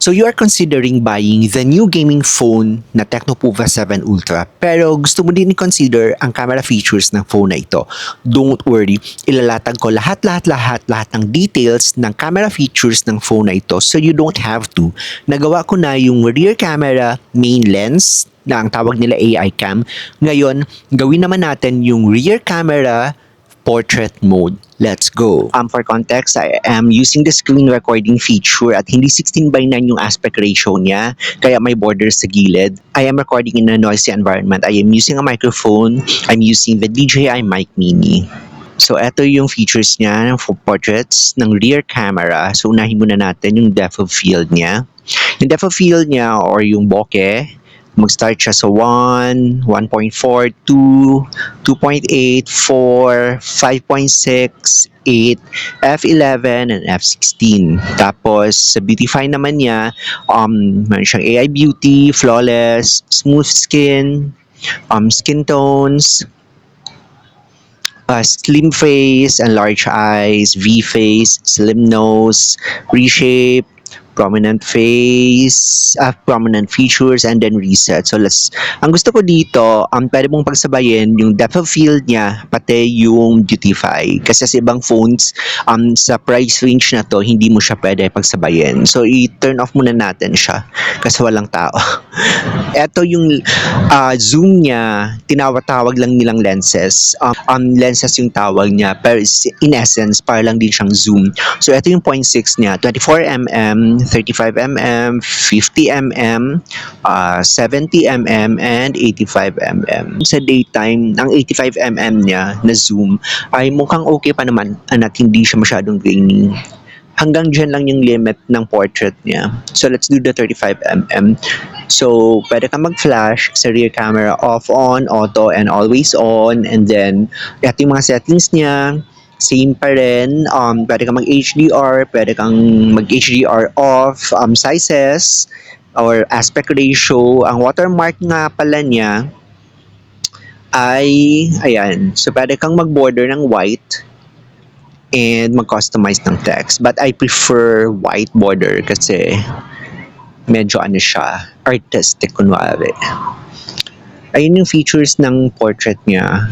So you are considering buying the new gaming phone na Tecno Pova 7 Ultra pero gusto mo din i-consider ang camera features ng phone na ito. Don't worry, ilalatag ko lahat ng details ng camera features ng phone na ito so you don't have to. Nagawa ko na yung rear camera main lens na ang tawag nila AI cam. Ngayon, gawin naman natin yung rear camera portrait mode. Let's go. For context, I am using the screen recording feature at hindi 16:9 yung aspect ratio niya, kaya may borders sa gilid. I am recording in a noisy environment. I am using a microphone. I'm using the DJI Mic Mini. So, eto yung features niya for portraits ng rear camera. So, unahin muna natin yung depth of field niya. Yung depth of field niya or yung bokeh, mag-start siya sa 1, 1.4, 2, 2.8, 4, 5.6, 8, F11, and F16. Tapos, sa Beautify naman niya, meron siyang AI Beauty, Flawless, Smooth Skin, Skin Tones, Slim Face and Large Eyes, V-Face, Slim Nose, Reshape, prominent face, prominent features, and then reset. So ang gusto ko dito, pwede mong pagsabayin yung depth of field niya, pati yung beautify. Kasi sa ibang phones, sa price range na to, hindi mo siya pwede pagsabayin. So i-turn off muna natin siya kasi walang tao. Ito yung zoom niya, tinawag lang nilang lenses. Lenses yung tawag niya, pero in essence, para lang din siyang zoom. So ito yung 0.6 niya, 24mm, 35mm, 50mm, 70mm, and 85mm. Sa daytime, ang 85mm niya na zoom ay mukhang okay pa naman at hindi siya masyadong grainy. Hanggang dyan lang yung limit ng portrait niya. So let's do the 35mm. So pwede ka mag-flash sa rear camera, off, on, auto, and always on. And then, ito yung mga settings niya. Same pa rin, pwede kang mag-HDR, pwede kang mag-HDR off, sizes, or aspect ratio. Ang watermark nga pala niya ay, ayan, so pwede kang mag-border ng white and mag-customize ng text. But I prefer white border kasi medyo ano siya, artistic kunwari. Ayun yung features ng portrait niya.